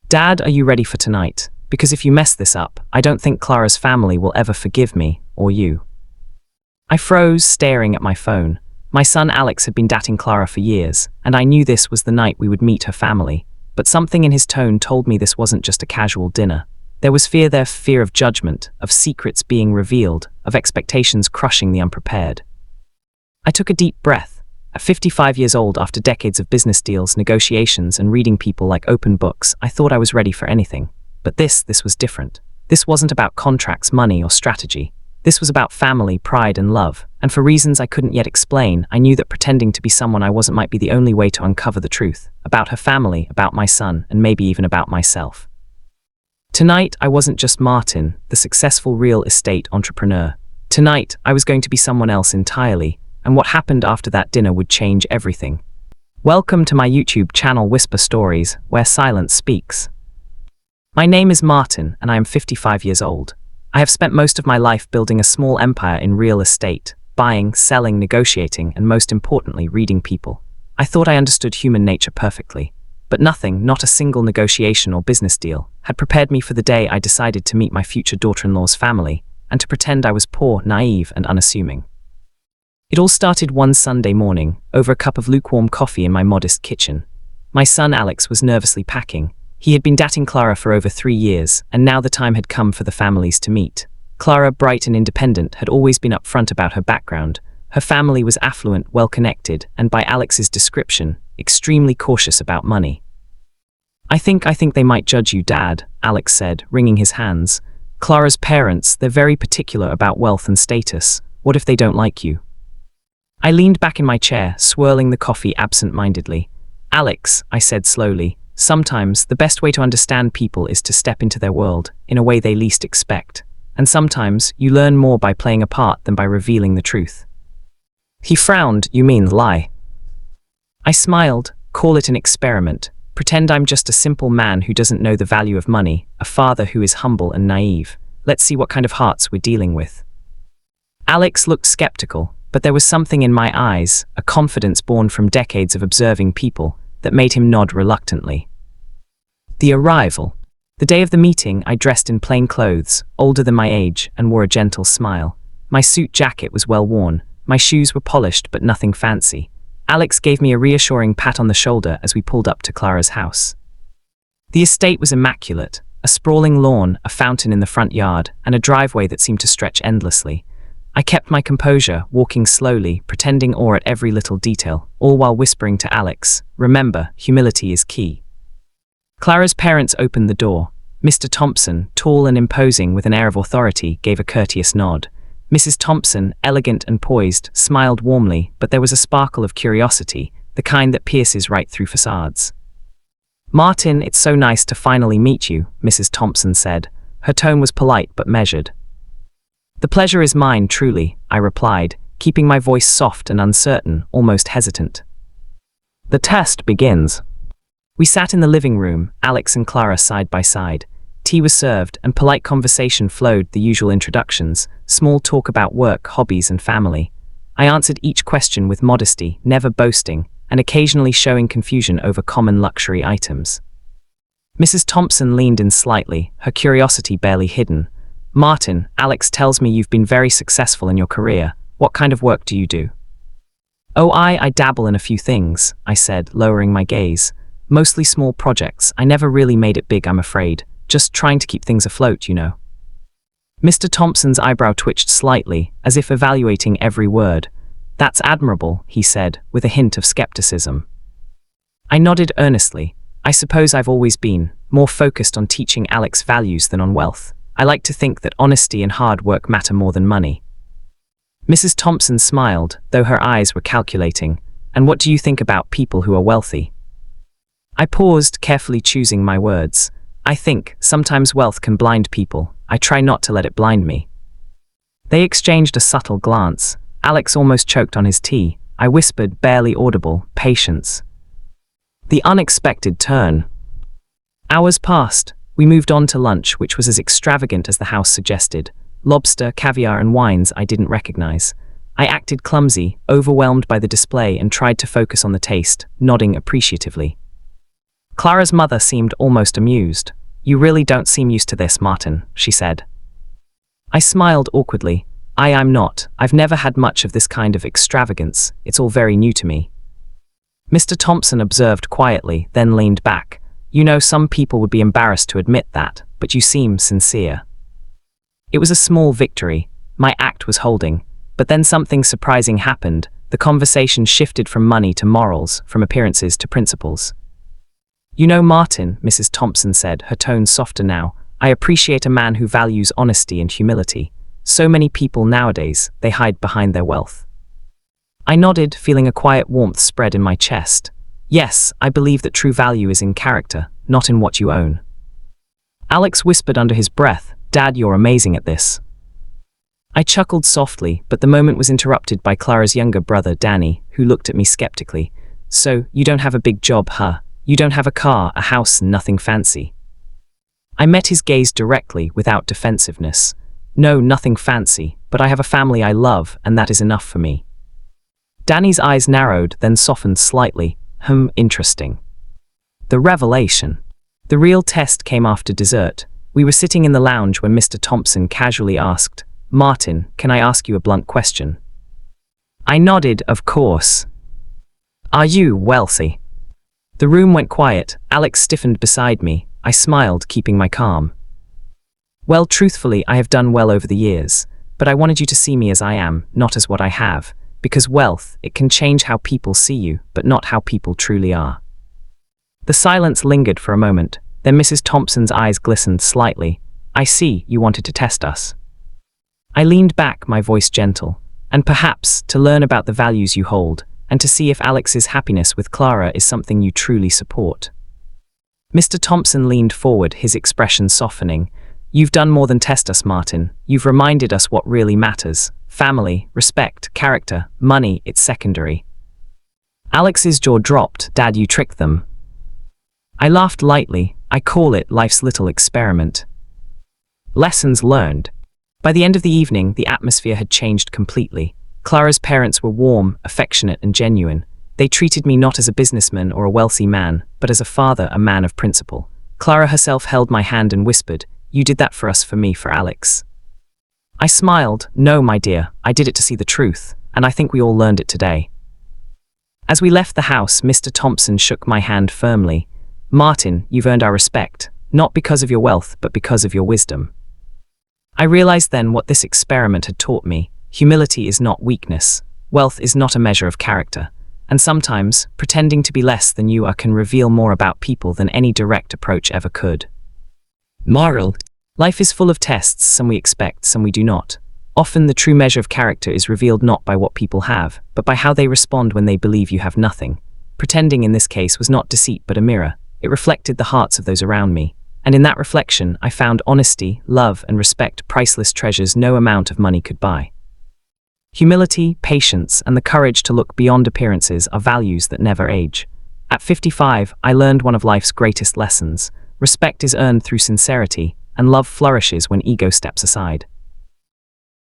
Dad, are you ready for tonight? Because if you mess this up, I don't think Clara's family will ever forgive me, or you. I froze, staring at my phone. My son Alex had been dating Clara for years, and I knew this was the night we would meet her family. But something in his tone told me this wasn't just a casual dinner. There was fear there, fear of judgment, of secrets being revealed, of expectations crushing the unprepared. I took a deep breath. At 55 years old, after decades of business deals, negotiations, and reading people like open books, I thought I was ready for anything. But this was different. This wasn't about contracts, money, or strategy. This was about family, pride, and love. And for reasons I couldn't yet explain, I knew that pretending to be someone I wasn't might be the only way to uncover the truth. About her family, about my son, and maybe even about myself. Tonight, I wasn't just Martin, the successful real estate entrepreneur. Tonight, I was going to be someone else entirely, and what happened after that dinner would change everything. Welcome to my YouTube channel Whisper Stories, where silence speaks. My name is Martin, and I am 55 years old. I have spent most of my life building a small empire in real estate, buying, selling, negotiating, and most importantly, reading people. I thought I understood human nature perfectly, but nothing, not a single negotiation or business deal, had prepared me for the day I decided to meet my future daughter-in-law's family, and to pretend I was poor, naive, and unassuming. It all started one Sunday morning, over a cup of lukewarm coffee in my modest kitchen. My son Alex was nervously packing. He had been dating Clara for over 3 years, and now the time had come for the families to meet. Clara, bright and independent, had always been upfront about her background. Her family was affluent, well-connected, and by Alex's description, extremely cautious about money. I think they might judge you, Dad," Alex said, wringing his hands. "Clara's parents, they're very particular about wealth and status. What if they don't like you?" I leaned back in my chair, swirling the coffee absent-mindedly. "Alex," I said slowly, "sometimes the best way to understand people is to step into their world in a way they least expect. And sometimes you learn more by playing a part than by revealing the truth." He frowned. "You mean lie?" I smiled. "Call it an experiment. Pretend I'm just a simple man who doesn't know the value of money, a father who is humble and naive. Let's see what kind of hearts we're dealing with." Alex looked skeptical, but there was something in my eyes, a confidence born from decades of observing people, that made him nod reluctantly. The arrival. The day of the meeting, I dressed in plain clothes, older than my age, and wore a gentle smile. My suit jacket was well worn. My shoes were polished, but nothing fancy. Alex gave me a reassuring pat on the shoulder as we pulled up to Clara's house. The estate was immaculate, a sprawling lawn, a fountain in the front yard, and a driveway that seemed to stretch endlessly. I kept my composure, walking slowly, pretending awe at every little detail, all while whispering to Alex, "Remember, humility is key." Clara's parents opened the door. Mr. Thompson, tall and imposing with an air of authority, gave a courteous nod. Mrs. Thompson, elegant and poised, smiled warmly, but there was a sparkle of curiosity, the kind that pierces right through facades. "Martin, it's so nice to finally meet you," Mrs. Thompson said. Her tone was polite but measured. "The pleasure is mine, truly," I replied, keeping my voice soft and uncertain, almost hesitant. "The test begins." We sat in the living room, Alex and Clara side by side. Tea was served, and polite conversation flowed, the usual introductions, small talk about work, hobbies, and family. I answered each question with modesty, never boasting, and occasionally showing confusion over common luxury items. Mrs. Thompson leaned in slightly, her curiosity barely hidden. "Martin, Alex tells me you've been very successful in your career. What kind of work do you do?" "Oh, I dabble in a few things," I said, lowering my gaze. "Mostly small projects. I never really made it big, I'm afraid. Just trying to keep things afloat, you know." Mr. Thompson's eyebrow twitched slightly, as if evaluating every word. "That's admirable," he said, with a hint of skepticism. I nodded earnestly. "I suppose I've always been more focused on teaching Alex values than on wealth. I like to think that honesty and hard work matter more than money." Mrs. Thompson smiled, though her eyes were calculating. "And what do you think about people who are wealthy?" I paused, carefully choosing my words. "I think sometimes wealth can blind people. I try not to let it blind me." They exchanged a subtle glance. Alex almost choked on his tea. I whispered, barely audible, "Patience." The unexpected turn. Hours passed. We moved on to lunch, which was as extravagant as the house suggested. Lobster, caviar, and wines I didn't recognize. I acted clumsy, overwhelmed by the display, and tried to focus on the taste, nodding appreciatively. Clara's mother seemed almost amused. "You really don't seem used to this, Martin," she said. I smiled awkwardly. I'm not. I've never had much of this kind of extravagance. It's all very new to me. Mr. Thompson observed quietly, then leaned back. "You know, some people would be embarrassed to admit that, but you seem sincere." It was a small victory. My act was holding. But then something surprising happened. The conversation shifted from money to morals, from appearances to principles. "You know, Martin," Mrs. Thompson said, her tone softer now, "I appreciate a man who values honesty and humility. So many people nowadays, they hide behind their wealth." I nodded, feeling a quiet warmth spread in my chest. Yes, I believe that true value is in character, not in what you own. Alex whispered under his breath, "Dad, you're amazing at this." I chuckled softly, but the moment was interrupted by Clara's younger brother, Danny, who looked at me skeptically. "So, you don't have a big job, huh? You don't have a car, a house, nothing fancy?" I met his gaze directly, without defensiveness. "No, nothing fancy, but I have a family I love, and that is enough for me." Danny's eyes narrowed, then softened slightly. Interesting. The revelation. The real test came after dessert. We were sitting in the lounge when Mr. Thompson casually asked, "Martin, can I ask you a blunt question?" I nodded, "Of course." "Are you wealthy?" The room went quiet. Alex stiffened beside me. I smiled, keeping my calm. "Well, truthfully, I have done well over the years, but I wanted you to see me as I am, not as what I have, because wealth, it can change how people see you, but not how people truly are." The silence lingered for a moment, then Mrs. Thompson's eyes glistened slightly. "I see, you wanted to test us." I leaned back, my voice gentle, "And perhaps to learn about the values you hold, and to see if Alex's happiness with Clara is something you truly support." Mr. Thompson leaned forward, his expression softening. "You've done more than test us, Martin. You've reminded us what really matters. Family, respect, character, money, it's secondary." Alex's jaw dropped. "Dad, you tricked them." I laughed lightly. I call it life's little experiment. Lessons learned. By the end of the evening, the atmosphere had changed completely. Clara's parents were warm, affectionate, and genuine. They treated me not as a businessman or a wealthy man, but as a father, a man of principle. Clara herself held my hand and whispered, "You did that for us, for me, for Alex." I smiled. "No, my dear, I did it to see the truth, and I think we all learned it today." As we left the house, Mr. Thompson shook my hand firmly. "Martin, you've earned our respect, not because of your wealth, but because of your wisdom." I realized then what this experiment had taught me. Humility is not weakness. Wealth is not a measure of character. And sometimes, pretending to be less than you are can reveal more about people than any direct approach ever could. Moral. Life is full of tests, some we expect, some we do not. Often the true measure of character is revealed not by what people have, but by how they respond when they believe you have nothing. Pretending in this case was not deceit but a mirror. It reflected the hearts of those around me. And in that reflection, I found honesty, love, and respect, priceless treasures no amount of money could buy. Humility, patience, and the courage to look beyond appearances are values that never age. At 55, I learned one of life's greatest lessons. Respect is earned through sincerity, and love flourishes when ego steps aside.